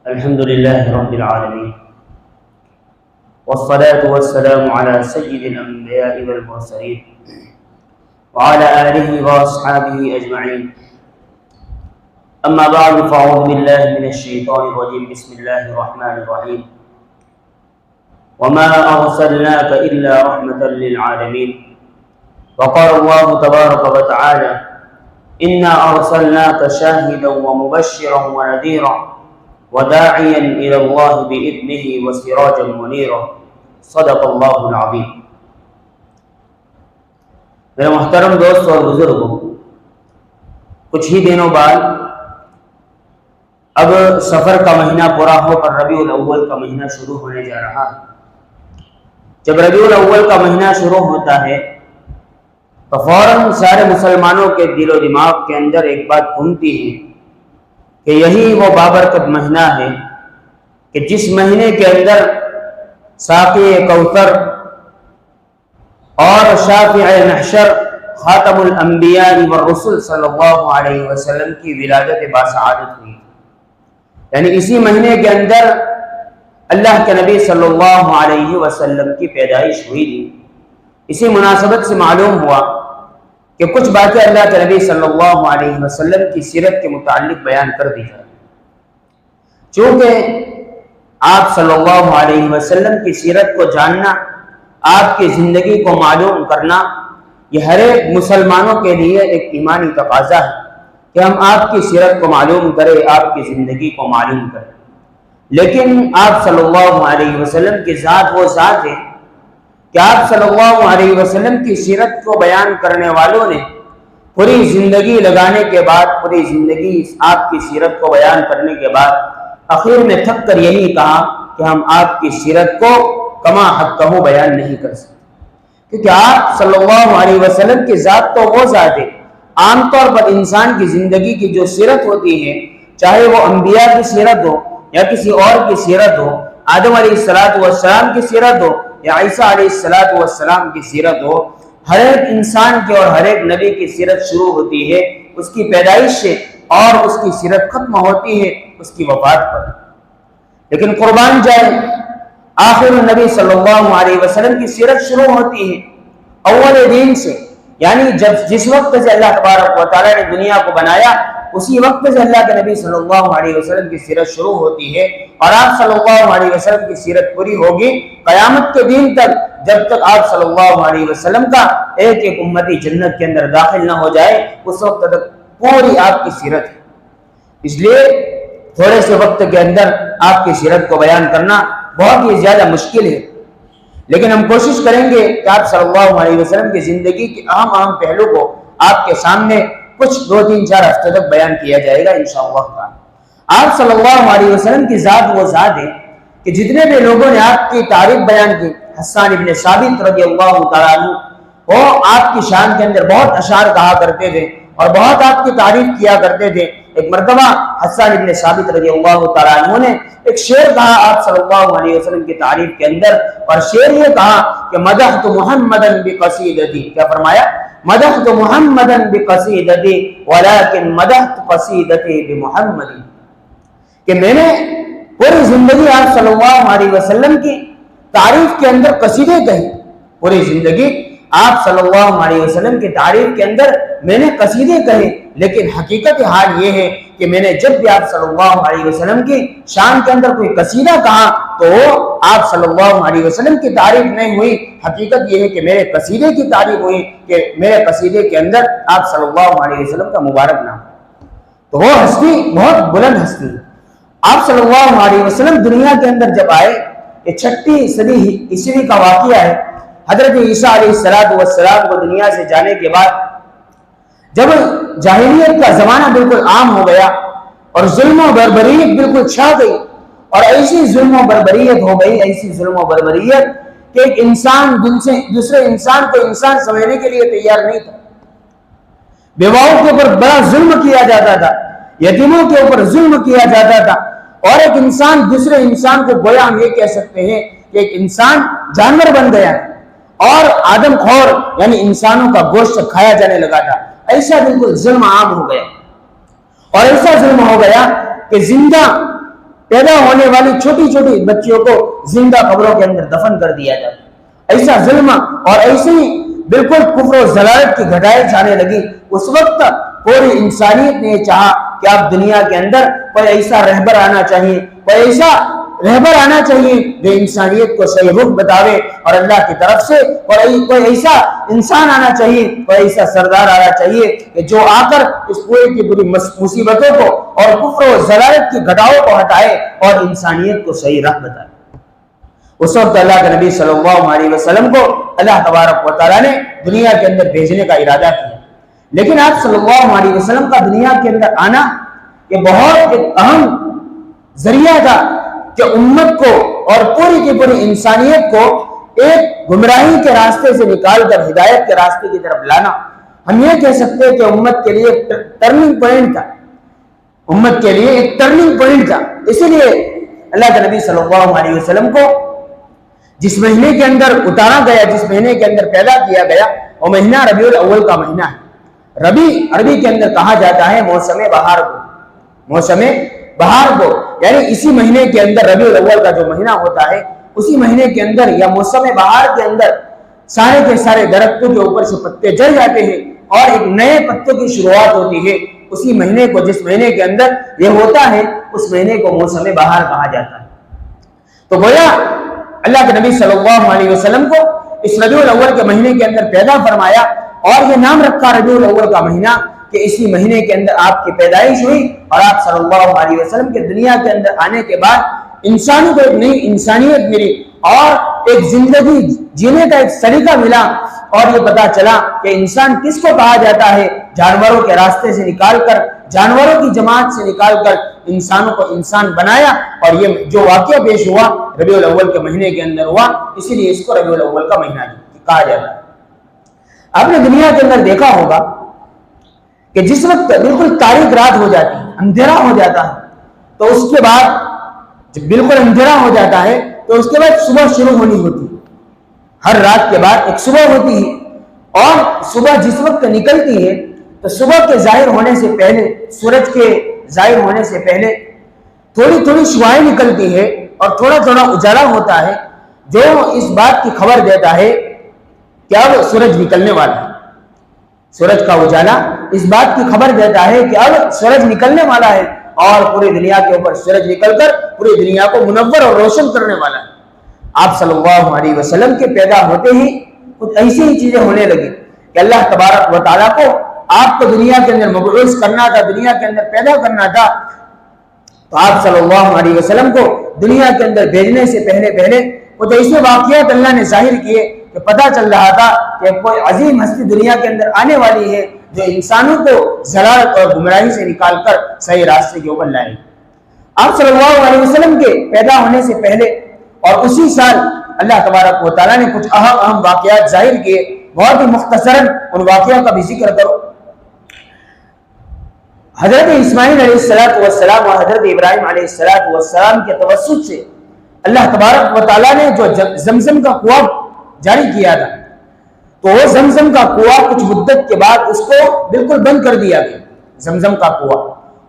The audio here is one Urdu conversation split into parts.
الحمد لله رب العالمين والصلاة والسلام على سيد الأنبياء والمرسلين وعلى آله وأصحابه أجمعين. أما بعد فأعوذ بالله من الشيطان الرجيم. بسم الله الرحمن الرحيم. وما أرسلناك إلا رحمة للعالمين. وقال الله تبارك وتعالى إنا أرسلناك شاهدا ومبشرا ونذيرا وداعيا إلى الله بإذنه وسراجا منيرا. صدق اللہ العظیم. میرے محترم دوست اور بزرگوں، کچھ ہی دنوں بعد اب سفر کا مہینہ پورا ہو کر ربیع الاول کا مہینہ شروع ہونے جا رہا ہے. جب ربیع الاول کا مہینہ شروع ہوتا ہے تو فوراً سارے مسلمانوں کے دل و دماغ کے اندر ایک بات گھومتی ہے کہ یہی وہ بابرکت مہینہ ہے کہ جس مہینے کے اندر ساقی کوثر اور شافع محشر خاتم الانبیاء والرسل صلی اللہ علیہ وسلم کی ولادت باسعادت ہوئی. یعنی اسی مہینے کے اندر اللہ کے نبی صلی اللہ علیہ وسلم کی پیدائش ہوئی تھی. اسی مناسبت سے معلوم ہوا کہ کچھ باتیں اللہ کے نبی صلی اللہ علیہ وسلم کی سیرت کے متعلق بیان کر دی جائے. چونکہ آپ صلی اللہ علیہ وسلم کی سیرت کو جاننا، آپ کی زندگی کو معلوم کرنا، یہ ہر ایک مسلمانوں کے لیے ایک ایمانی تقاضا ہے کہ ہم آپ کی سیرت کو معلوم کریں، آپ کی زندگی کو معلوم کریں. لیکن آپ صلی اللہ علیہ وسلم کی ذات وہ ذات ہے کہ آپ صلی اللہ علیہ وسلم کی سیرت کو بیان کرنے والوں نے پوری زندگی لگانے کے بعد، پوری زندگی آپ کی سیرت کو بیان کرنے کے بعد آخر میں تھک کر یہی کہا کہ ہم آپ کی سیرت کو کما حقہ بیان نہیں کر سکتے، کیونکہ آپ صلی اللہ علیہ وسلم کی ذات تو وہ ذات ہے. عام طور پر انسان کی زندگی کی جو سیرت ہوتی ہے، چاہے وہ انبیاء کی سیرت ہو یا کسی اور کی سیرت ہو، آدم علیہ السلام کی سیرت ہو یا عیسیٰ علیہ السلام کی سیرت ہو، ہر ایک انسان کی اور ہر ایک نبی کی سیرت شروع ہوتی ہے اس کی پیدائش سے اور اس کی سیرت ختم ہوتی ہے اس کی وفات پر. لیکن قربان جائے، آخر النبی صلی اللہ علیہ وسلم کی سیرت شروع ہوتی ہے اول دین سے. یعنی جس وقت سے اللہ تبارک و تعالیٰ نے دنیا کو بنایا اسی وقت سے اللہ کے نبی صلی اللہ علیہ وسلم کی سیرت شروع ہوتی ہے، اور آپ صلی اللہ علیہ وسلم کی سیرت پوری ہوگی قیامت کے دن تک، جب تک آپ صلی اللہ علیہ وسلم کا ایک ایک امتی جنت کے اندر داخل نہ ہو جائے اس وقت تک پوری آپ کی سیرت ہے. اس لیے تھوڑے سے وقت کے اندر آپ کی سیرت کو بیان کرنا بہت ہی زیادہ مشکل ہے. لیکن ہم کوشش کریں گے کہ آپ صلی اللہ علیہ وسلم کی زندگی کے اہم پہلو کو آپ کے سامنے کچھ 2-3-4 ہفتے تک بیان کیا جائے گا انشاءاللہ. آپ صلی اللہ علیہ وسلم کی ذات وہ ذات ہے کہ جتنے بھی لوگوں نے آپ کی تعریف بیان کی، حسان ابن ثابت رضی اللہ تعالیٰ عنہ، وہ آپ کی شان کے اندر بہت اشعار کہا کرتے تھے اور بہت آپ کی تعریف کیا کرتے تھے. ایک مرتبہ حسان ابن ثابت رضی اللہ تعالیٰ عنہ نے ایک شعر کہا آپ صلی اللہ علیہ وسلم کی تعریف کے اندر، اور شعر یہ کہا کہ مدحت محمدا بقصیدتی. کیا فرمایا؟ مدحت محمدا بقصیدتی ولکن مدحت قصیدتی بمحمد. کہ میں نے پوری زندگی آپ صلی اللہ علیہ وسلم کی تعریف کے اندر قصیدے کہے، پوری زندگی آپ صلی اللہ علیہ وسلم کی تعریف کے اندر میں نے قصیدے کہے. لیکن حقیقت حال یہ ہے کہ میں نے جب بھی آپ صلی اللہ علیہ وسلم کی شان کے اندر کوئی قصیدہ کہا تو وہ آپ صلی اللہ علیہ وسلم کی تعریف نہیں ہوئی. حقیقت یہ ہے کہ میرے قصیدے کی تعریف ہوئی کہ میرے قصیدے کے اندر آپ صلی اللہ علیہ وسلم کا مبارک نام. تو وہ ہستی بہت بلند ہستی ہے. آپ صلی اللہ علیہ وسلم دنیا کے اندر جب آئے، یہ 6 صدی عیسوی کا واقعہ ہے. حضرت عیسیٰ علیہ السلام کو دنیا سے جانے کے بعد جب جاہلیت کا زمانہ بالکل عام ہو گیا اور ظلم و بربریت بالکل چھا گئی، اور ایسی ظلم و بربریت ہو گئی، ایسی ظلم و بربریت کہ ایک انسان دوسرے انسان کو انسان سمجھنے کے لیے تیار نہیں تھا. بیواؤں کے اوپر بڑا ظلم کیا جاتا تھا، یتیموں کے اوپر ظلم کیا جاتا تھا، اور ایک انسان دوسرے انسان کو گویا ہم یہ کہہ سکتے ہیں کہ ایک انسان جانور بن گیا اور آدم خور یعنی انسانوں کا گوشت کھایا جانے لگا تھا. ایسا بالکل ظلم عام ہو گیا، اور ایسا ظلم ہو گیا کہ زندہ پیدا ہونے والی چھوٹی چھوٹی بچیوں کو زندہ قبروں کے اندر دفن کر دیا جاتا۔ ایسا ظلم اور ایسی بالکل کفر و ضلالت کی گھٹائیں جانے لگی۔ اس وقت پوری انسانیت نے یہ چاہا کہ اب دنیا کے اندر کوئی ایسا رہبر آنا چاہیے، کوئی ایسا رہبر آنا چاہیے جو انسانیت کو صحیح رخ بتاوے، اور اللہ کی طرف سے کوئی ایسا انسان آنا چاہیے، کوئی ایسا سردار آنا چاہیے کہ جو آ کر اس پوری کی پوری مصیبتوں کو اور کفر و ضلالت کی گھٹاؤں کو ہٹائے اور انسانیت کو صحیح راہ بتائے۔ اس وقت اللہ کے نبی صلی اللہ علیہ وسلم کو اللہ تبارک و تعالیٰ نے دنیا کے اندر بھیجنے کا ارادہ کیا، لیکن آپ صلی اللہ علیہ وسلم کا دنیا کے اندر آنا یہ بہت ایک اہم ذریعہ تھا کہ امت کو اور پوری کی پوری انسانیت کو ایک گمراہی کے راستے سے نکال کر ہدایت کے راستے کی طرف لانا۔ ہم یہ کہہ سکتے ہیں کہ امت کے لیے ٹرننگ پوائنٹ تھا، امت کے لیے ایک ٹرننگ پوائنٹ تھا۔ اسی لیے اللہ کے نبی صلی اللہ علیہ وسلم کو جس مہینے کے اندر اتارا گیا، جس مہینے کے اندر پیدا کیا گیا، وہ مہینہ ربیع الاول کا مہینہ ہے۔ ربیع عربی کے اندر کہا جاتا ہے موسم بہار کو، موسم بہار کو، یعنی اسی مہینے کے اندر ربیع الاول کا جو مہینہ ہوتا ہے، اسی مہینے کے اندر یا موسم بہار کے اندر سارے کے سارے درختوں کے اوپر سے پتے جل جاتے ہیں اور ایک نئے پتوں کی شروعات ہوتی ہے۔ اسی مہینے کو، جس مہینے کے اندر یہ ہوتا ہے، اس مہینے کو موسم بہار کہا جاتا ہے۔ تو گویا اللہ کے نبی صلی اللہ علیہ وسلم کو اس ربیع الاول کے مہینے کے اندر پیدا فرمایا اور یہ نام رکھا ربیع الاول کا مہینہ کہ اسی مہینے کے اندر آپ کی پیدائش ہوئی، اور آپ صلی اللہ علیہ وسلم کے دنیا کے اندر آنے کے بعد انسانوں کو ایک نئی انسانیت ملی اور ایک زندگی جینے کا ایک طریقہ ملا، اور یہ پتا چلا کہ انسان کس کو کہا جاتا ہے۔ جانوروں کے راستے سے نکال کر، جانوروں کی جماعت سے نکال کر انسانوں کو انسان بنایا، اور یہ جو واقعہ پیش ہوا ربیع الاول کے مہینے کے اندر ہوا، اسی لیے اس کو ربیع الاول کا مہینہ کہا جاتا ہے۔ آپ نے دنیا کے اندر دیکھا ہوگا کہ جس وقت بالکل تاریک رات ہو جاتی ہے، اندھیرا ہو جاتا ہے، تو اس کے بعد جب بالکل اندھیرا ہو جاتا ہے تو اس کے بعد صبح شروع ہونی ہوتی ہے۔ ہر رات کے بعد ایک صبح ہوتی ہے، اور صبح جس وقت نکلتی ہے تو صبح کے ظاہر ہونے سے پہلے، سورج کے ظاہر ہونے سے پہلے تھوڑی تھوڑی شعاعیں نکلتی ہے اور تھوڑا تھوڑا اجالا ہوتا ہے، جو اس بات کی خبر دیتا ہے کہ اب سورج نکلنے والا ہے۔ سورج کا اجالا اس بات کی خبر دیتا ہے کہ اب سورج نکلنے والا ہے، اور پوری دنیا کے اوپر سورج نکل کر پوری دنیا کو منور اور روشن کرنے والا ہے۔ آپ صلی اللہ علیہ وسلم کے پیدا ہوتے ہی کچھ ایسی ہی چیزیں ہونے لگی کہ اللہ تبارک و تعالیٰ کو آپ کو دنیا کے اندر مبعوث کرنا تھا، دنیا کے اندر پیدا کرنا تھا، تو آپ صلی اللہ علیہ وسلم کو دنیا کے اندر بھیجنے سے پہلے کچھ ایسے واقعات اللہ نے ظاہر کیے کہ پتہ چل رہا تھا کہ کوئی عظیم ہستی دنیا کے اندر آنے والی ہے جو انسانوں کو ضلالت اور گمراہی سے نکال کر صحیح راستے کے اوپر لائے۔ آپ صلی اللہ علیہ وسلم کے پیدا ہونے سے پہلے اور اسی سال اللہ تبارک و تعالیٰ نے کچھ اہم واقعات ظاہر کیے۔ بہت ہی مختصراً ان واقعات کا بھی ذکر کرو۔ حضرت اسماعیل علیہ السلام اور حضرت ابراہیم علیہ السلام کے توسط سے اللہ تبارک و تعالیٰ نے جو زمزم کا کنواں جاری کیا تھا، تو وہ زمزم کا کنواں کچھ مدت کے بعد اس کو بالکل بند کر دیا گیا، زمزم کا کنواں۔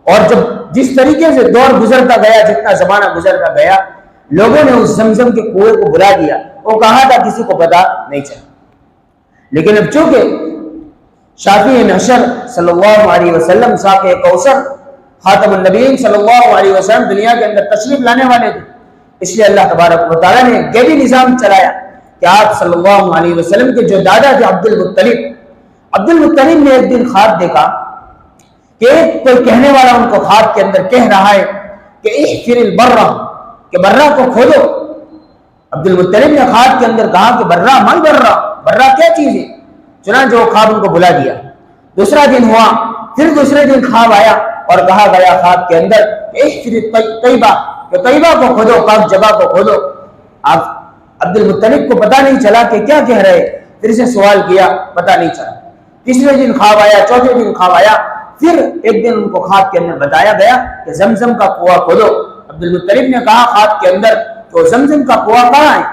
اور جب جس طریقے سے دور گزرتا گیا، جتنا زمانہ گزرتا گیا، لوگوں نے اس زمزم کے کنویں کو بلا دیا۔ وہ کہا تھا کسی کو پتا نہیں چلا، لیکن اب چونکہ شافی نشر صلی اللہ علیہ وسلم ساقِ کوثر خاتم النبیین صلی اللہ علیہ وسلم دنیا کے اندر تشریف لانے والے تھے، اس لیے اللہ تبارک و تعالیٰ نے یہ بھی نظام چلایا کہ آپ صلی اللہ علیہ وسلم کے جو دادا تھے عبد المطلب نے ایک دن خواب دیکھا کہ کوئی کہنے والا ان کو خواب کے اندر کہہ رہا ہے کہ احفر البرہ، کہ برہ کو کھودو۔ عبد المطلب نے خواب کے اندر کہا کہ برہ من برہ، برہ کیا چیز ہے؟ چنانچہ وہ خواب ان کو بلا دیا۔ دوسرا دن ہوا، پھر دوسرے دن خواب آیا اور کہا گیا خواب کے اندر احفر طیبہ، کہ طیبہ کو کھودو، پاک جگہ کو کھودو۔ آپ عبد المطلب کو پتہ نہیں چلا کہ کیا کہہ رہے، پھر سے سوال کیا، پتہ نہیں چلا۔ تیسرے دن خواب آیا، چوتھے دن خواب آیا، پھر ایک دن ان کو خواب کے اندر بتایا گیا کہ زمزم کا کنواں کھودو۔ عبد المطلب نے کہا خواب کے اندر تو زمزم کا کنواں کہاں ہے؟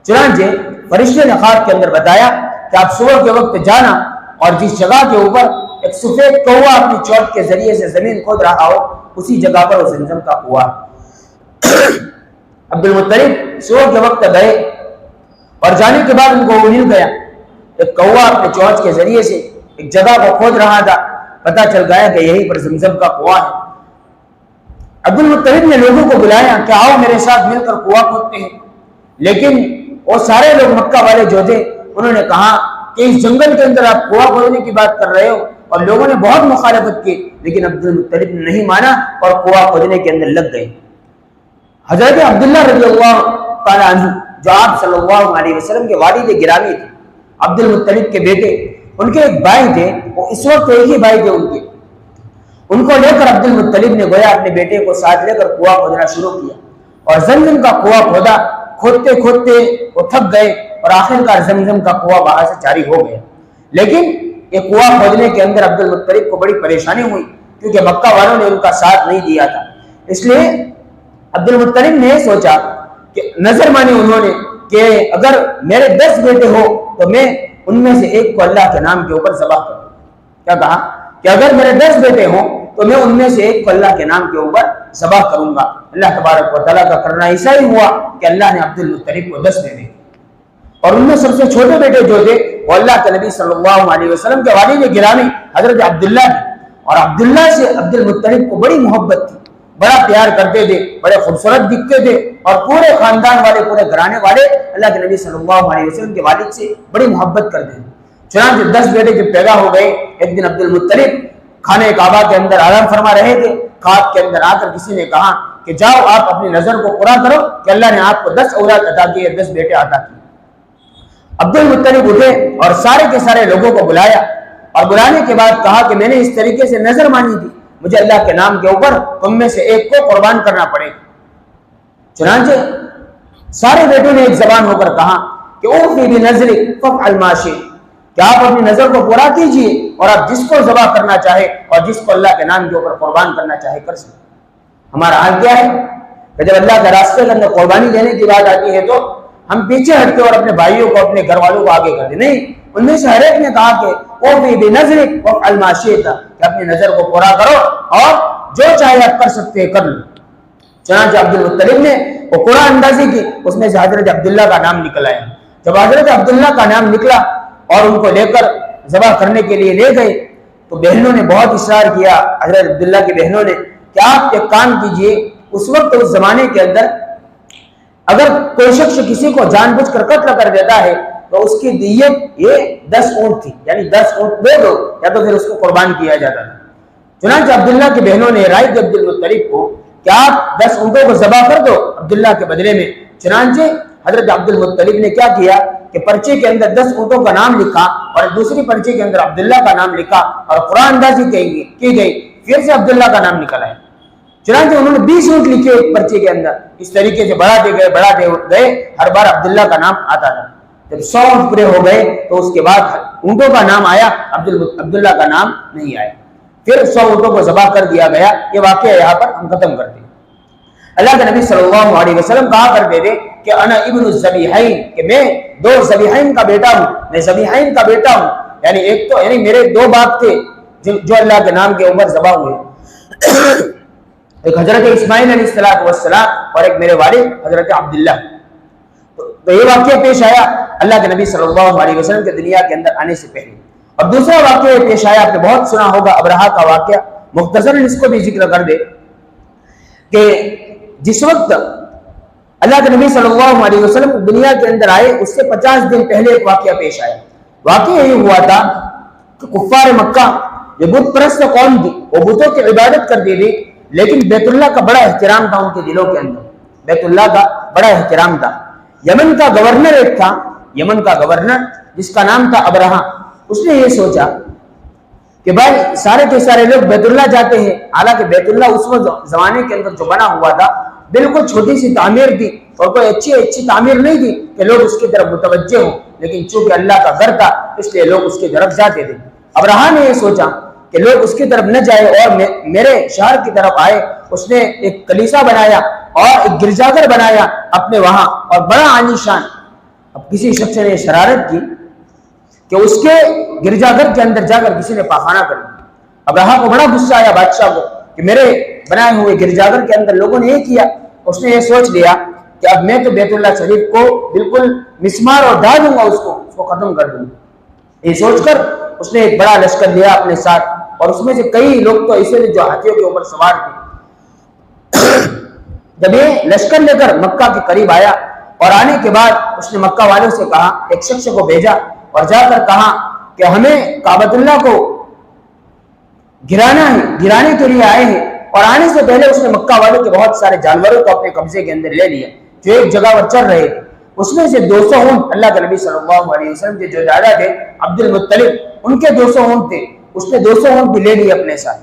چنانچہ فرشتے نے خواب کے اندر بتایا کہ آپ صبح کے وقت جانا اور جس جگہ کے اوپر ایک سفید کوا اپنی چوٹ کے ذریعے سے زمین کھود رہا ہو، اسی جگہ پر وہ زمزم کا کنواں۔ عبد المطلب صبح کے وقت گئے اور جانے کے بعد ان کو مل گیا ایک کوا اپنے چونچ کے ذریعے سے ایک جگہ کو کھود رہا تھا، پتہ چل گیا کہ یہیں پر زمزم کا کنواں ہے۔ عبد المطلب نے لوگوں کو بلایا کہ آؤ میرے ساتھ مل کر کنواں کھودتے ہیں، لیکن وہ سارے لوگ مکہ والے جو تھے انہوں نے کہا کہ اس جنگل کے اندر آپ کنواں کھودنے کی بات کر رہے ہو، اور لوگوں نے بہت مخالفت کی، لیکن عبد المطلب نے نہیں مانا اور کنواں کھودنے کے اندر لگ گئے۔ حضرت عبداللہ رضی اللہ تعالیٰ عنہ جو آپ صلی اللہ علیہ وسلم کے والد گرامی تھے، عبد المطلب کے بیٹے، ان کے ایک بھائی تھے، وہ اس وقت ایک ہی بھائی تھے ان کو لے کر عبد المطلب نے گویا اپنے بیٹے کو ساتھ لے کر کنواں کھودنا شروع کیا، اور زمزم کا کنواں کھودا، کھودتے کھودتے وہ تھک گئے اور آخرکار زمزم کا کنواں وہاں سے جاری ہو گیا۔ لیکن یہ کنواں کھودنے کے اندر عبد المطلب کو بڑی پریشانی ہوئی، کیونکہ مکہ والوں نے ان کا ساتھ نہیں دیا تھا۔ اس لیے عبد المطلب نے سوچا کہ نظر مانی انہوں نے کہ اگر میرے 10 بیٹے ہو تو میں ان میں سے ایک کو اللہ کے نام کے اوپر ذبح کروں۔ کیا کہا کہ اگر میرے 10 بیٹے ہوں تو میں ان میں سے ایک کو اللہ کے نام کے اوپر ذبح کروں گا۔ اللہ تبارک و تعالیٰ کا کرنا ایسا ہی ہوا کہ اللہ نے عبد المطلب کو 10 دے دی، اور ان میں سب سے چھوٹے بیٹے جو تھے وہ اللہ کے نبی صلی اللہ علیہ وسلم کے والد گرامی حضرت عبداللہ تھے، اور عبداللہ سے عبد المطلب کو بڑی محبت تھی، بڑا پیار کرتے تھے، بڑے خوبصورت دکھتے تھے، اور پورے خاندان والے، پورے گھرانے والے اللہ کے نبی صلی اللہ علیہ وسلم کے والد سے بڑی محبت کرتے تھے۔ چنانچہ 10 بیٹے جب پیدا ہو گئے، ایک دن عبد المطلب خانہ کعبہ کے اندر آرام فرما رہے تھے، خواب کے اندر آ کر کسی نے کہا کہ جاؤ آپ اپنی نظر کو پورا کرو کہ اللہ نے آپ کو 10 اولاد عطا کی ہے، 10 بیٹے عطا کیے۔ عبد المطلب اٹھے اور سارے کے سارے لوگوں کو بلایا، اور بلانے کے بعد کہا کہ میں نے اس طریقے سے نظر مانی تھی، مجھے اللہ کے نام کے اوپر تم میں سے ایک کو قربان کرنا پڑے گا۔ چنانچہ سارے بیٹوں نے ایک زبان ہو کر کہا کہ اوفی بنظرک فافعل ما شئت، کہ آپ اپنی نظر کو پورا کیجئے اور آپ جس کو ذبح کرنا چاہے اور جس کو اللہ کے نام کے اوپر قربان کرنا چاہے کر سکتے۔ ہمارا حال کیا ہے کہ جب اللہ کے راستے کے اندر قربانی دینے کی بات آتی ہے تو ہم پیچھے ہٹتے اور اپنے بھائیوں کو، اپنے گھر والوں کو آگے کر دیں۔ نہیں، ان میں سے ہر ایک نے کہا کہ اوفی بنظرک وافعل ما شئت، کہ اپنی نظر کو پورا کرو اور جو چاہے آپ کر سکتے ہیں کر لو۔ چنانچہ عبد المطلب نے وہ قرآن اندازی کی، اس میں سے حضرت عبداللہ کا نام نکل آیا۔ جب حضرت عبداللہ کا نام نکلا اور ان کو لے کر ذبح کرنے کے لیے لے گئے تو بہنوں نے بہت اصرار کیا، حضرت عبداللہ کی بہنوں نے، کہ آپ ایک کام کیجئے، اس وقت اس زمانے کے اندر اگر کوئی شخص کسی کو جان بوجھ کر قتل کر دیتا ہے تو اس کی دیت یہ 10 اونٹ تھی، یعنی 10 اونٹ دے دو یا تو پھر اس کو قربان کیا جاتا تھا۔ چنانچہ عبداللہ کی بہنوں نے رائے دی عبد المطلب کو کہ آپ 10 اونٹوں کو ذبح کر دو عبداللہ کے بدلے میں۔ چنانچہ حضرت عبد المطلب نے کیا کیا کہ پرچے کے اندر 10 اونٹوں کا نام لکھا اور دوسری پرچے کے اندر عبداللہ کا نام لکھا اور قرآن اندازی کی گئی، پھر سے عبداللہ کا نام نکل آیا۔ چنانچہ انہوں نے 20 اونٹ لکھے ایک پرچے کے اندر، اس طریقے سے بڑھاتے گئے، ہر بار عبداللہ کا نام آتا تھا۔ جب 100 اونٹ پورے ہو گئے تو اس کے بعد اونٹوں کا نام آیا، عبداللہ کا نام نہیں آیا، پھر 100 اونٹوں کو ذبح کر دیا گیا۔ یہ واقعہ یہاں پر ہم ختم کرتے ہیں۔ اللہ کے نبی صلی اللہ علیہ وسلم کہا کرتے تھے کہ انا ابن الذبیحین، کہ میں 2 ذبیحین کا بیٹا ہوں، میں ذبیحین کا بیٹا ہوں، یعنی میرے 2 باپ تھے جو اللہ کے نام کے اوپر ذبح ہوئے، ایک حضرت اسماعیل علیہ السلام اور ایک میرے والد حضرت عبداللہ۔ تو یہ واقعہ پیش آیا اللہ کے نبی صلی اللہ علیہ وسلم کے دنیا کے اندر آنے سے پہلے۔ اور دوسرا واقعہ پیش آیا، آپ نے بہت سنا ہوگا، ابرہا کا واقعہ، مختصر اس کو بھی ذکر کر دے کہ جس وقت اللہ کے نبی صلی اللہ علیہ وسلم دنیا کے اندر آئے اس سے 50 دن پہلے ایک واقعہ پیش آیا۔ واقعہ یہ ہوا تھا کہ کفار مکہ یہ بت پرست قوم تھی، وہ بتوں کی عبادت کرتی تھی، لیکن بیت اللہ کا بڑا احترام تھا ان کے دلوں کے اندر، بیت اللہ کا بڑا احترام تھا۔ یمن کا گورنر ایک تھا، یمن کا گورنر جس کا نام تھا ابرہا، اس نے یہ سوچا کہ بھائی سارے کے سارے لوگ بیت اللہ جاتے ہیں، حالانکہ بیت اللہ اس وقت زمانے کے اندر جو بنا ہوا تھا بالکل چھوٹی سی تعمیر تھی اور کوئی اچھی تعمیر نہیں تھی کہ لوگ اس کی طرف متوجہ ہوں، لیکن چونکہ اللہ کا گھر تھا اس لیے لوگ اس کی طرف جاتے تھے۔ ابرہا نے یہ سوچا کہ لوگ اس کی طرف نہ جائے اور میرے شہر کی طرف آئے، اس نے ایک کلیسا بنایا اور ایک گرجا گھر بنایا اپنے وہاں، اور بڑا عالی شان۔ اب کسی شخص نے شرارت کی کہ اس کے گرجا گھر کے اندر جا کر کسی نے پاخانہ کر دیا۔ ابرہا کو بڑا غصہ آیا بادشاہ کو کہ میرے بنائے ہوئے گرجا گھر کے اندر لوگوں نے یہ کیا، اس نے یہ سوچ لیا کہ اب میں تو بیت اللہ شریف کو بالکل مسمار اور ڈال دوں گا، اس کو ختم کر دوں گا۔ یہ سوچ کر اس نے ایک بڑا لشکر لیا اپنے ساتھ، اور اس میں سے کئی لوگ تو ایسے تھے جو ہاتھیوں کے اوپر سوار تھے۔ جب یہ لشکر لے کر مکہ کے قریب آیا اور آنے کے بعد اس نے مکہ والوں سے کہا، ایک شخص کو بھیجا اور جا کر کہا کہ ہمیں کعبۃ اللہ کو گرانا ہے، گرانے کے لیے آئے ہیں۔ اور آنے سے پہلے اس نے مکہ والوں کے بہت سارے جانوروں کو اپنے قبضے کے اندر لے لیا جو ایک جگہ پر چل رہے تھے۔ اس میں سے 200 اونٹ اللہ کے نبی صلی اللہ علیہ وسلم کے جو دادا تھے عبد المطلب، ان کے 200 اونٹ تھے، اس نے 200 اونٹ بھی لے لیے اپنے ساتھ۔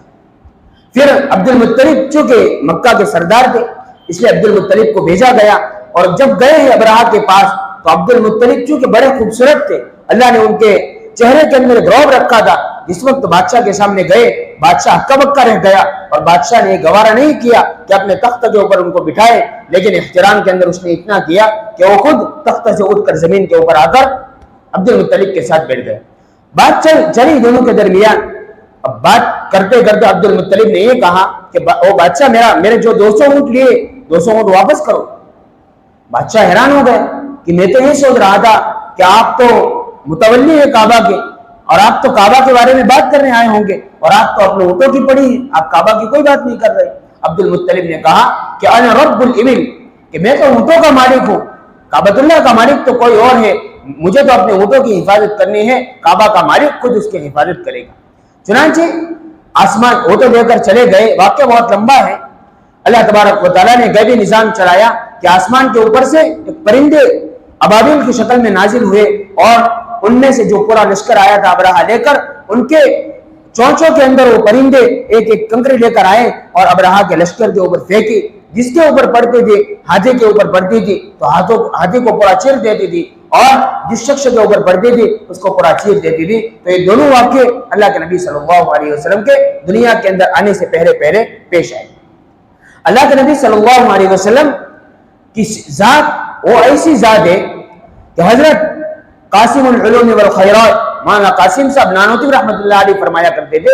پھر عبد المطلب چونکہ مکہ کے سردار تھے اس لیے عبد المطلب کو بھیجا گیا، اور جب گئے ہیں ابرہہ کے پاس تو عبد المطلب چونکہ بڑے خوبصورت تھے، اللہ نے ان کے چہرے کے اندر غروب رکھا تھا۔ جس وقت بادشاہ کے سامنے گئے، بادشاہ ہکا بکا رہ گیا، اور بادشاہ نے گوارا نہیں کیا کہ اپنے تخت کے اوپر ان کو بٹھائے، لیکن احترام کے اندر اس نے اتنا کیا کہ وہ خود تخت سے اٹھ کر زمین کے اوپر آ کر عبد المطلب کے ساتھ بیٹھ گئے۔ بات چلی دونوں کے درمیان۔ اب بات کرتے کرتے عبد المطلب نے یہ کہا کہ او بادشاہ، میرے جو 200 اونٹ لیے 200 اونٹ واپس کرو۔ بادشاہ حیران ہو گئے کہ میں تو یہ سوچ رہا تھا کہ آپ تو متولی ہیں کعبہ کے، اور آپ تو کعبہ کے بارے میں بات کرنے آئے ہوں گے، اور آپ تو اپنے اونٹوں کی پڑی ہیں، آپ کعبہ کی کوئی بات نہیں کر رہے۔ عبد المطلب نے کہا کہ انا رب الابل، کہ میں تو اونٹوں کا مالک ہوں، کعبۃ اللہ کا مالک تو کوئی اور ہے، مجھے تو اپنے اونٹوں کی حفاظت کرنی ہے، کعبہ کا مالک خود اس کی حفاظت کرے گا۔ چنانچہ آسمان اونٹیں لے کر چلے گئے۔ واقعہ بہت لمبا ہے۔ اللہ تبارک و تعالیٰ نے غیبی نظام چلایا کہ آسمان کے اوپر سے ایک پرندے ابابیل کی شکل میں نازل ہوئے، اور ان میں سے جو پورا لشکر آیا تھا ابرہہ لے کر، ان کے چونچوں کے اندر وہ پرندے ایک ایک کنکری لے کر آئے اور ابرہہ کے لشکر کے اوپر پھینکے۔ جس کے اوپر پڑتے تھے، ہاتھی کے اوپر پڑتی تھی تو ہاتھی کو پورا چیر دیتی تھی، اور جس شخص کے اوپر پڑتی تھی اس کو پورا چیر دیتی تھی۔ تو یہ دونوں واقعے اللہ کے نبی صلی اللہ علیہ وسلم کے دنیا کے اندر آنے سے پہلے پیش آئے۔ اللہ کے نبی صلی اللہ علیہ وسلم کی ذات وہ ایسی ذات ہے کہ حضرت قاسم العلوم والخیرات مولانا قاسم صاحب نانوتوی رحمۃ اللہ علیہ فرمایا کرتے تھے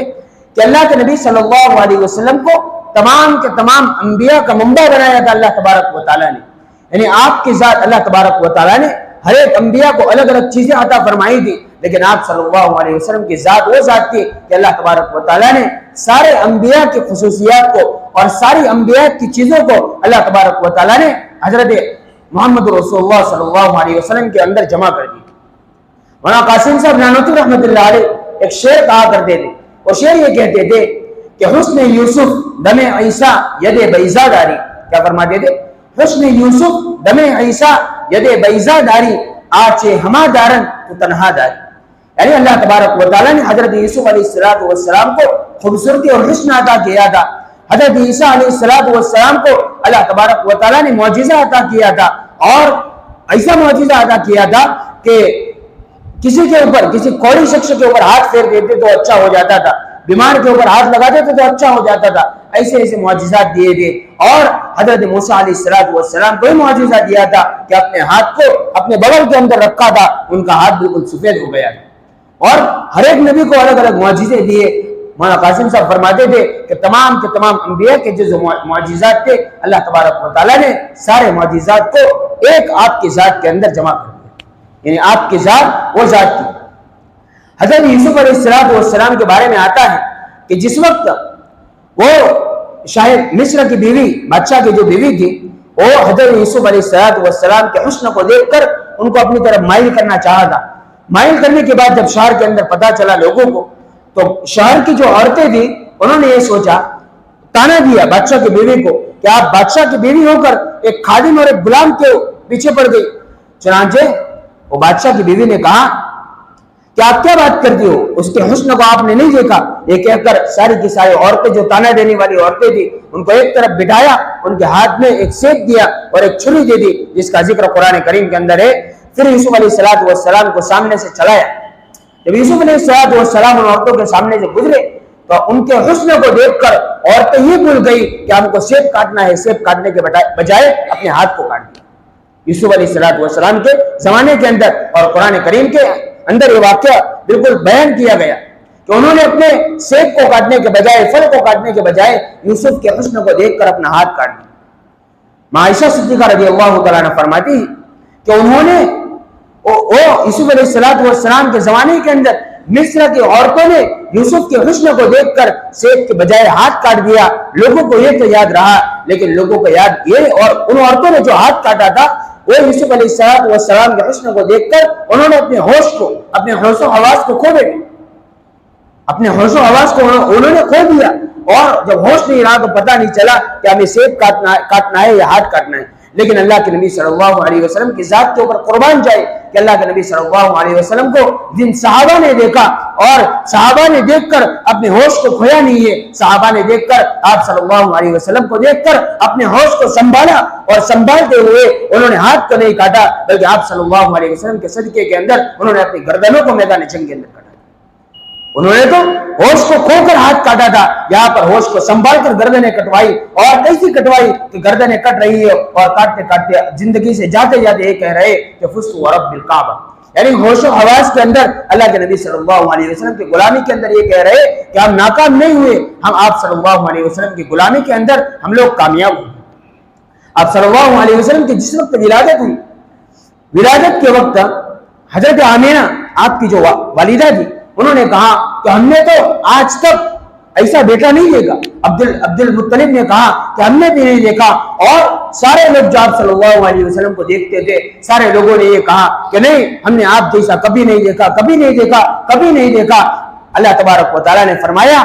کہ اللہ کے نبی صلی اللہ علیہ وسلم کو تمام کے تمام انبیاء کا منبع بنایا تھا اللہ تبارک و تعالیٰ نے۔ یعنی آپ کی ذات اللہ تبارک و تعالیٰ نے ہر ایک انبیاء کو الگ الگ چیزیں عطا فرمائی تھی، لیکن آپ صلی اللہ علیہ وسلم کی ذات وہ ذات تھی کہ اللہ تبارک و تعالیٰ نے سارے انبیاء کی خصوصیات کو اور ساری انبیاء کی چیزوں کو اللہ تبارک و تعالیٰ نے حضرت محمد رسول اللہ صلی اللہ علیہ وسلم کے اندر جمع کر دی۔ مولانا قاسم صاحب نانوتوی رحمۃ اللہ علیہ ایک شعر کہا کرتے تھے، اور شعر یہ کہتے تھے کہ حسن یوسف دم عیسیٰ ید بیضا داری، کیا فرماتے تھے؟ حسن یوسف دم عیسیٰ ید بیضا داری، آچے ہما دارن تو تنہا داری۔ یعنی اللہ تبارک و تعالیٰ نے حضرت یوسف علیہ السلام کو خوبصورتی اور حسن عطا کیا تھا۔ حضرت عیسیٰ علیہ السلام کو اللہ تبارک و تعالیٰ نے معجزہ عطا کیا تھا، اور ایسا معجزہ عطا کیا تھا کہ کسی کے اوپر، کسی کوڑی شخص کے اوپر ہاتھ پھیر دیتے تو اچھا ہو جاتا تھا، بیمار کے اوپر ہاتھ لگا دیتے تو اچھا ہو جاتا تھا۔ ایسے ایسے معجزات دیے تھے، اور حضرت موسیٰ علیہ السلام کو معجزہ دیا تھا کہ اپنے ہاتھ کو اپنے بغل کے اندر رکھا تھا، ان کا ہاتھ بالکل سفید ہو گیا تھا۔ اور ہر ایک نبی کو الگ الگ معجزے دیے۔ مولانا قاسم صاحب فرماتے تھے کہ تمام کے تمام انبیاء کے جو معجزات تھے اللہ تبارک و تعالیٰ نے سارے معجزات کو ایک آپ کی ذات کے اندر جمع کر دیا، یعنی آپ کی ذات وہ ذات تھی۔ حضرت یوسف علیہ السلام کے بارے میں آتا ہے کہ جس وقت وہ شاید مصر کی بیوی، بادشاہ کی جو بیوی تھی، وہ حضرت یوسف علیہ السلام کے حسن کو دیکھ کر ان کو اپنی طرف مائل کرنا چاہا تھا۔ مائل کرنے کے بعد جب شہر کے اندر پتہ چلا لوگوں کو، تو شہر کی جو عورتیں تھیں انہوں نے یہ سوچا، تانا دیا بادشاہ کی بیوی کو کہ آپ بادشاہ کی بیوی ہو کر ایک خادم اور ایک غلام کے پیچھے پڑ گئی۔ چنانچہ وہ بادشاہ کی بیوی نے کہا کہ آپ کیا بات کرتی ہو، اس کے حسن کو آپ نے نہیں دیکھا؟ یہ کہہ کر ساری کی ساری عورتیں جو تانا دینے والی عورتیں تھیں ان کو ایک طرف بٹھایا، ان کے ہاتھ میں ایک سیف دیا اور ایک چھری دے دی، جس کا ذکر قرآن کریم کے اندر ہے۔ پھر یوسف علیہ السلام کو سامنے سے چلایا۔ جب یوسف علیہ السلام ان عورتوں کے سامنے سے گزرے تو ان کے حسن کو دیکھ کر عورتیں یہ بھول گئی کہ ہم کو سیف کاٹنا ہے، سیف کاٹنے کے بجائے اپنے ہاتھ کو کاٹ دیا۔ یوسف علیہ السلام کے زمانے کے اندر اور قرآن کریم کے اندر یہ واقعہ بالکل بیان کیا گیا کہ انہوں نے اپنے سیف کو کاٹنے کے بجائے، فل کو کاٹنے کے بجائے یوسف کے حسن کو دیکھ کر اپنا ہاتھ کاٹ دیا۔ عائشہ صدیقہ رضی اللہ تعالیٰ عنہ فرماتی ہیں کہ انہوں نے یوسف علیہ السلام کے زمانے کے اندر مصر کی عورتوں نے یوسف کے حسن کو دیکھ کر سیب کے بجائے ہاتھ کاٹ دیا. لوگوں کو یہ تو یاد رہا، لیکن لوگوں کو یاد یہ، اور ان عورتوں نے جو ہاتھ کاٹا تھا وہ یوسف علیہ السلام کے حسن کو دیکھ کر انہوں نے اپنے ہوش کو، اپنے ہوش و حواس کو کھو دیا، اپنے ہوش و حواس کو انہوں نے کھو دیا. اور جب ہوش نہیں رہا تو پتہ نہیں چلا کہ ہمیں سیب کاٹنا ہے یا ہاتھ کاٹنا ہے. لیکن اللہ کے نبی صلی اللہ علیہ وسلم کی ذات کے اوپر قربان جائے کہ اللہ کے نبی صلی اللہ علیہ وسلم کو جن صحابہ نے دیکھا اور صحابہ نے دیکھ کر اپنے ہوش کو کھویا نہیں ہے، صحابہ نے دیکھ کر آپ صلی اللہ علیہ وسلم کو دیکھ کر اپنے ہوش کو سنبھالا، اور سنبھالتے ہوئے انہوں نے ہاتھ کو نہیں کاٹا، بلکہ آپ صلی اللہ علیہ وسلم کے صدقے کے اندر انہوں نے اپنی گردنوں کو میدان جنگ کے اندر کاٹا. انہوں نے تو ہوش کو کھو کر ہاتھ کاٹا تھا، یہاں پر ہوش کو سنبھال کر گردنیں کٹوائی. اور کیسی کٹوائی کہ گردنیں کٹ رہی ہے اور کاٹتے کاٹتے زندگی سے جاتے جاتے یہ کہہ رہے کہ فزت ورب الکعبہ، یعنی ہوش و حواس کے اندر اللہ کے نبی صلی اللہ علیہ وسلم کی غلامی کے اندر یہ کہہ رہے کہ ہم ناکام نہیں ہوئے، ہم آپ صلی اللہ علیہ وسلم کی غلامی کے اندر ہم لوگ کامیاب ہوئے. آپ صلی اللہ علیہ وسلم کی جس وقت ولادت ہوئی، ولادت کے وقت حضرت آمینہ آپ کی جو والدہ تھی، انہوں نے کہا کہ ہم نے تو آج تک ایسا بیٹا نہیں دیکھا. عبد المطلب نے کہا کہ ہم نے بھی نہیں دیکھا. اور سارے لوگ جو آپ صلی اللہ علیہ وسلم کو دیکھتے تھے، سارے لوگوں نے یہ کہا کہ نہیں، ہم نے آپ جیسا کبھی نہیں دیکھا، کبھی نہیں دیکھا، کبھی نہیں دیکھا. اللہ تبارک و تعالیٰ نے فرمایا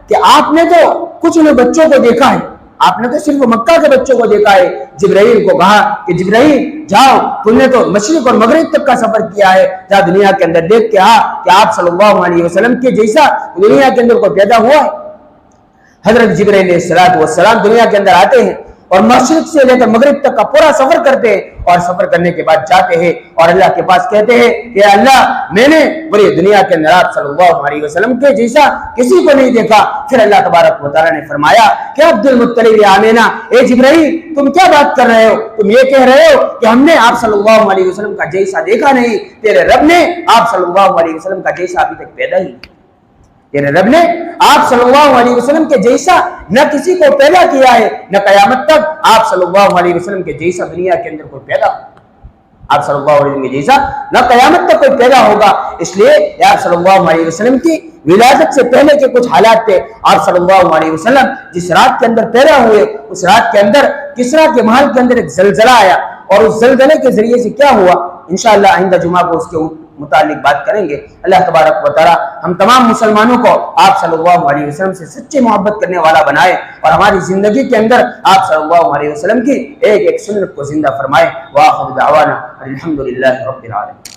کہ آپ نے تو کچھ نے بچوں کو دیکھا ہے، آپ نے تو صرف مکہ کے بچوں کو دیکھا ہے. جبرائیل کو کہا کہ جبرائیل جاؤ، تم نے تو مشرق اور مغرب تک کا سفر کیا ہے، جا دنیا کے اندر دیکھ کے کہ آپ صلی اللہ علیہ وسلم کے جیسا دنیا کے اندر کوئی پیدا ہوا ہے. حضرت جبرائیل علیہ السلام دنیا کے اندر آتے ہیں اور مشرق سے لے کر مغرب تک کا پورا سفر کرتے ہیں، اور سفر کرنے کے بعد جاتے ہیں اور اللہ کے پاس کہتے ہیں کہ اللہ، میں نے پوری دنیا کے اندر آپ صلی اللہ علیہ وسلم کے جیسا کسی کو نہیں دیکھا. پھر اللہ تبارک و تعالیٰ نے فرمایا کہ عبد المطلب آمینہ، اے جبرائیل تم کیا بات کر رہے ہو؟ تم یہ کہہ رہے ہو کہ ہم نے آپ صلی اللہ علیہ وسلم کا جیسا دیکھا نہیں، تیرے رب نے آپ صلی اللہ علیہ وسلم کا جیسا ابھی تک پیدا ہی، تیرے رب نے آپ صلی اللہ علیہ وسلم کے جیسا نہ کسی کو پیدا کیا ہے، نہ قیامت تک آپ صلی اللہ علیہ وسلم کے جیسا دنیا کے اندر کوئی پیدا، آپ صلی اللہ علیہ وسلم کے جیسا نہ قیامت تک کوئی پیدا ہوگا. اس لیے آپ صلی اللہ علیہ وسلم کی ولادت سے پہلے کے کچھ حالات تھے. آپ صلی اللہ علیہ وسلم جس رات کے اندر پیدا ہوئے، اس رات کے اندر کسرا کے محل کے اندر ایک زلزلہ آیا، اور اس زلزلے کے ذریعے سے کیا ہوا انشاءاللہ آئندہ جمعہ کو اس کے متعلق بات کریں گے. اللہ تبارک و تعالی ہم تمام مسلمانوں کو آپ صلی اللہ علیہ وسلم سے سچی محبت کرنے والا بنائے، اور ہماری زندگی کے اندر آپ صلی اللہ علیہ وسلم کی ایک ایک سنت کو زندہ فرمائے. وآخر دعوانا الحمدللہ رب العالمین.